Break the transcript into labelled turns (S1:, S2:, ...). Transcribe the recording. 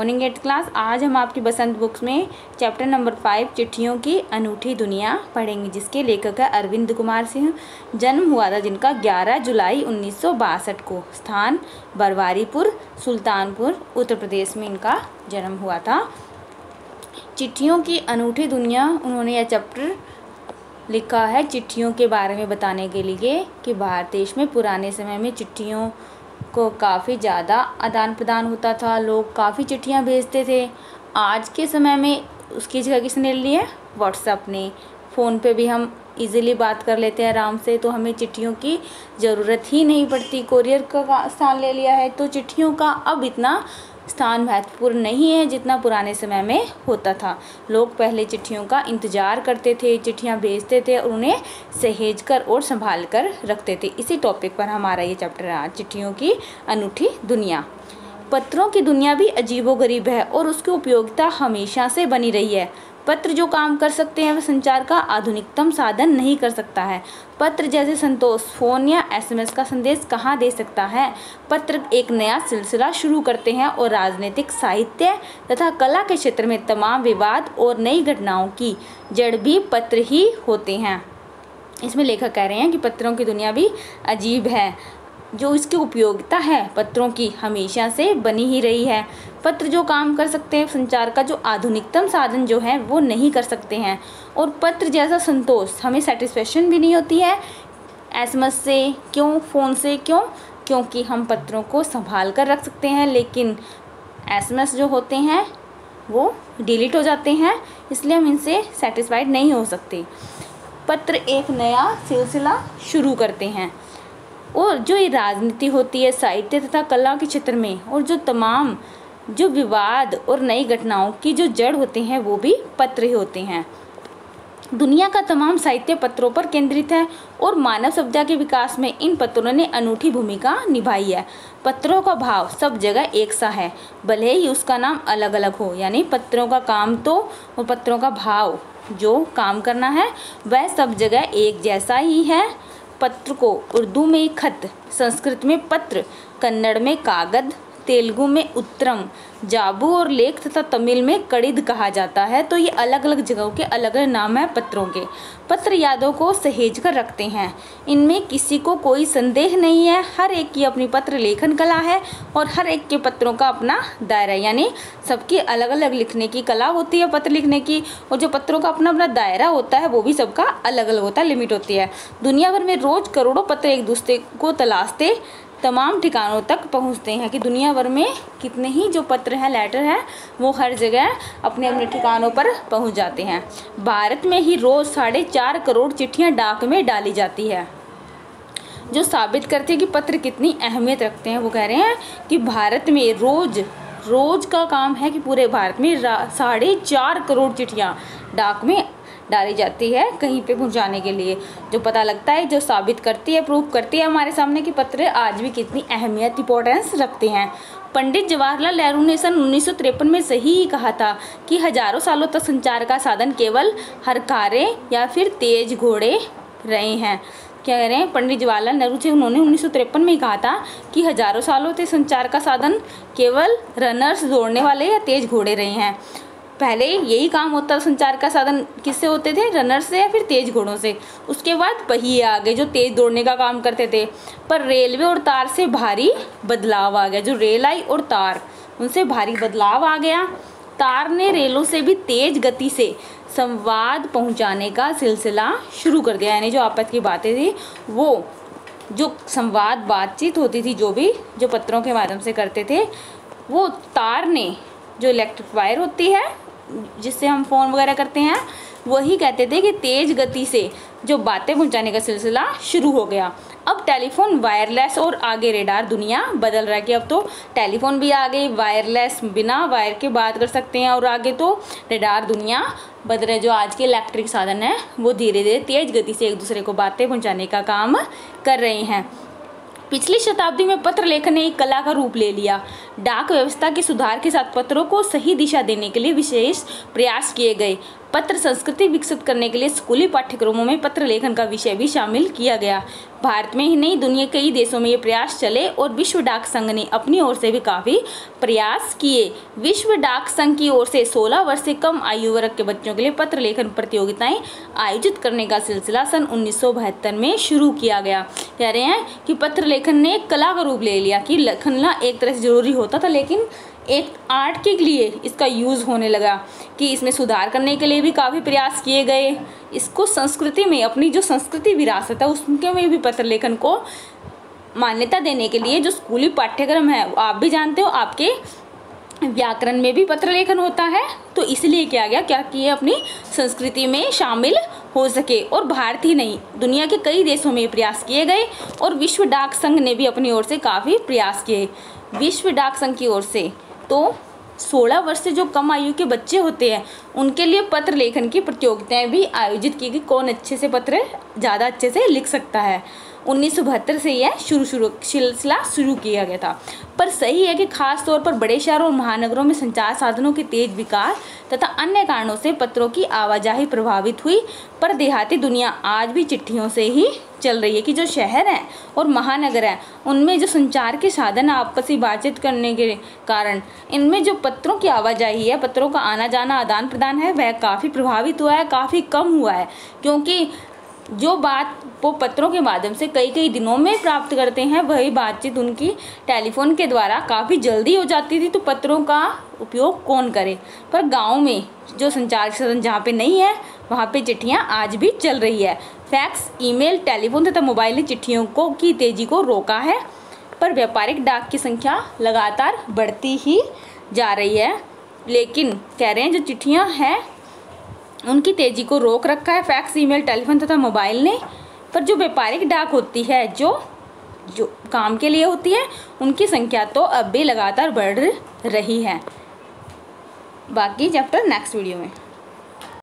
S1: Morning 8th class. आज हम आपकी बसंत बुक्स में चैप्टर नंबर 5 चिट्ठियों की अनूठी दुनिया पढ़ेंगे, जिसके लेखक है अरविंद कुमार सिंह। जन्म हुआ था जिनका 11 जुलाई 1962 को। स्थान बरवारीपुर, सुल्तानपुर, उत्तर प्रदेश में इनका जन्म हुआ था। चिट्ठियों की अनूठी दुनिया, उन्होंने यह चैप्टर लिखा है चिट्ठियों के बारे में बताने के लिए कि भारत देश में पुराने समय में चिट्ठियों को काफ़ी ज़्यादा आदान प्रदान होता था, लोग काफ़ी चिट्ठियाँ भेजते थे। आज के समय में उसकी जगह किसने ली है? व्हाट्सएप ने। फ़ोन पे भी हम इजीली बात कर लेते हैं आराम से, तो हमें चिट्ठियों की ज़रूरत ही नहीं पड़ती। कोरियर का स्थान ले लिया है, तो चिट्ठियों का अब इतना स्थान महत्वपूर्ण नहीं है जितना पुराने समय में होता था। लोग पहले चिट्ठियों का इंतज़ार करते थे, चिट्ठियाँ भेजते थे और उन्हें सहेज कर और संभाल कर रखते थे। इसी टॉपिक पर हमारा ये चैप्टर है आज, चिट्ठियों की अनूठी दुनिया। पत्रों की दुनिया भी अजीबोगरीब है और उसकी उपयोगिता हमेशा से बनी रही है। पत्र जो काम कर सकते हैं वह संचार का आधुनिकतम साधन नहीं कर सकता है। पत्र जैसे संतोष फ़ोन या SMS का संदेश कहाँ दे सकता है। पत्र एक नया सिलसिला शुरू करते हैं और राजनीतिक, साहित्य तथा कला के क्षेत्र में तमाम विवाद और नई घटनाओं की जड़ भी पत्र ही होते हैं। इसमें लेखक कह रहे हैं कि पत्रों की दुनिया भी अजीब है। जो इसकी उपयोगिता है पत्रों की हमेशा से बनी ही रही है। पत्र जो काम कर सकते हैं संचार का जो आधुनिकतम साधन जो है वो नहीं कर सकते हैं। और पत्र जैसा संतोष हमें सेटिस्फेक्शन भी नहीं होती है SMS से। क्यों? फ़ोन से क्यों? क्योंकि हम पत्रों को संभाल कर रख सकते हैं, लेकिन SMS जो होते हैं वो डिलीट हो जाते हैं, इसलिए हम इनसे सेटिस्फाइड नहीं हो सकते। पत्र एक नया सिलसिला शुरू करते हैं और जो ये राजनीति होती है, साहित्य तथा कला के क्षेत्र में, और जो तमाम जो विवाद और नई घटनाओं की जो जड़ होते हैं वो भी पत्र ही होते हैं। दुनिया का तमाम साहित्य पत्रों पर केंद्रित है और मानव सभ्यता के विकास में इन पत्रों ने अनूठी भूमिका निभाई है। पत्रों का भाव सब जगह एक सा है, भले ही उसका नाम अलग अलग हो। यानी पत्रों का काम तो और पत्रों का भाव जो काम करना है वह सब जगह एक जैसा ही है। पत्र को उर्दू में खत, संस्कृत में पत्र, कन्नड़ में कागद, तेलुगु में उत्तरम, जाबू और लेख तथा तमिल में कड़िद कहा जाता है। तो ये अलग अलग जगहों के अलग अलग नाम हैं पत्रों के। पत्र यादों को सहेज कर रखते हैं, इनमें किसी को कोई संदेह नहीं है। हर एक की अपनी पत्र लेखन कला है और हर एक के पत्रों का अपना दायरा, यानी सबकी अलग अलग लिखने की कला होती है पत्र लिखने की, और जो पत्रों का अपना अपना दायरा होता है वो भी सबका अलग अलग होता है, लिमिट होती है। दुनिया भर में रोज़ करोड़ों पत्र एक दूसरे को तलाशते तमाम ठिकानों तक पहुंचते हैं कि दुनिया भर में कितने ही जो पत्र हैं, लेटर हैं, वो हर जगह अपने अपने ठिकानों पर पहुंच जाते हैं। भारत में ही रोज़ 4.5 करोड़ चिट्ठियां डाक में डाली जाती है, जो साबित करते हैं कि पत्र कितनी अहमियत रखते हैं। वो कह रहे हैं कि भारत में रोज़ का काम है कि पूरे भारत में 4.5 करोड़ चिट्ठियाँ डाक में डाली जाती है कहीं पे पहुंचाने के लिए, जो पता लगता है, जो साबित करती है, प्रूफ करती है हमारे सामने कि पत्र आज भी कितनी अहमियत, इंपॉर्टेंस रखते हैं। पंडित जवाहरलाल नेहरू ने सन 1953 में सही ही कहा था कि हजारों सालों तक संचार का साधन केवल हरकारे या फिर तेज घोड़े रहे हैं। क्या कह रहे हैं? पंडित जवाहरलाल नेहरू थे, उन्होंने 1953 में ही कहा था कि हजारों सालों से संचार का साधन केवल रनर्स, दौड़ने वाले या तेज घोड़े रहे हैं। पहले यही काम होता था, संचार का साधन किससे होते थे? रनर्स से या फिर तेज घोड़ों से। उसके बाद पहिए आ गए जो तेज दौड़ने का काम करते थे, पर रेलवे और तार से भारी बदलाव आ गया। जो रेल आई और तार, उनसे भारी बदलाव आ गया। तार ने रेलों से भी तेज गति से संवाद पहुंचाने का सिलसिला शुरू कर दिया, यानी जो आपस की बातें थी वो जो संवाद बातचीत होती थी जो पत्रों के माध्यम से करते थे, वो तार ने, जो इलेक्ट्रिक वायर होती है जिससे हम फ़ोन वगैरह करते हैं, वही कहते थे कि तेज गति से जो बातें पहुंचाने का सिलसिला शुरू हो गया। अब टेलीफोन वायरलेस और आगे रेडार, दुनिया बदल रहा है कि अब तो टेलीफोन भी आ गए, वायरलेस, बिना वायर के बात कर सकते हैं, और आगे तो रेडार, दुनिया बदल रहे। जो आज के इलेक्ट्रिक साधन है वो धीरे धीरे तेज गति से एक दूसरे को बातें पहुँचाने का काम कर रहे हैं। पिछली शताब्दी में पत्र लेखन ने एक कला का रूप ले लिया। डाक व्यवस्था के सुधार के साथ पत्रों को सही दिशा देने के लिए विशेष प्रयास किए गए। पत्र संस्कृति विकसित करने के लिए स्कूली पाठ्यक्रमों में पत्र लेखन का विषय भी शामिल किया गया। भारत में ही नहीं, दुनिया के कई देशों में ये प्रयास चले और विश्व डाक संघ ने अपनी ओर से भी काफ़ी प्रयास किए। विश्व डाक संघ की ओर से 16 वर्ष से कम आयु वर्ग के बच्चों के लिए पत्र लेखन प्रतियोगिताएं आयोजित करने का सिलसिला सन 1972 में शुरू किया गया। कह रहे हैं कि पत्र लेखन ने एक कला का रूप ले लिया कि लिखना एक तरह से ज़रूरी होता था, लेकिन एक आर्ट के लिए इसका यूज़ होने लगा कि इसमें सुधार करने के लिए भी काफ़ी प्रयास किए गए। इसको संस्कृति में, अपनी जो संस्कृति विरासत है उसके में भी पत्र लेखन को मान्यता देने के लिए जो स्कूली पाठ्यक्रम है, आप भी जानते हो, आपके व्याकरण में भी पत्र लेखन होता है, तो इसलिए किया गया क्या कि ये अपनी संस्कृति में शामिल हो सके। और भारत ही नहीं, दुनिया के कई देशों में प्रयास किए गए और विश्व डाक संघ ने भी अपनी ओर से काफ़ी प्रयास किए। विश्व डाक संघ की ओर से तो 16 वर्ष से जो कम आयु के बच्चे होते हैं उनके लिए पत्र लेखन की प्रतियोगिताएं भी आयोजित की गई, कौन अच्छे से पत्र ज़्यादा अच्छे से लिख सकता है। 1972 से यह सिलसिला शुरू किया गया था। पर सही है कि खास तौर पर बड़े शहरों और महानगरों में संचार साधनों के तेज विकास तथा अन्य कारणों से पत्रों की आवाजाही प्रभावित हुई, पर देहाती दुनिया आज भी चिट्ठियों से ही चल रही है। कि जो शहर हैं और महानगर हैं उनमें जो संचार के साधन आपसी बातचीत करने के कारण इनमें जो पत्रों की आवाजाही है, पत्रों का आना जाना, आदान प्रदान है, वह काफ़ी प्रभावित हुआ है, काफ़ी कम हुआ है। क्योंकि जो बात वो पत्रों के माध्यम से कई कई दिनों में प्राप्त करते हैं, वही बातचीत उनकी टेलीफोन के द्वारा काफ़ी जल्दी हो जाती थी, तो पत्रों का उपयोग कौन करे। पर गांव में जो संचार साधन जहाँ पे नहीं है वहाँ पे चिट्ठियाँ आज भी चल रही है। फैक्स, ईमेल, टेलीफोन तथा मोबाइल ने चिट्ठियों की तेज़ी को रोका है, पर व्यापारिक डाक की संख्या लगातार बढ़ती ही जा रही है। लेकिन कह रहे हैं जो चिट्ठियाँ हैं उनकी तेज़ी को रोक रखा है फैक्स, ईमेल, टेलीफोन तथा मोबाइल ने। पर जो व्यापारिक डाक होती है, जो काम के लिए होती है, उनकी संख्या तो अब भी लगातार बढ़ रही है। बाकी चैप्टर नेक्स्ट वीडियो में।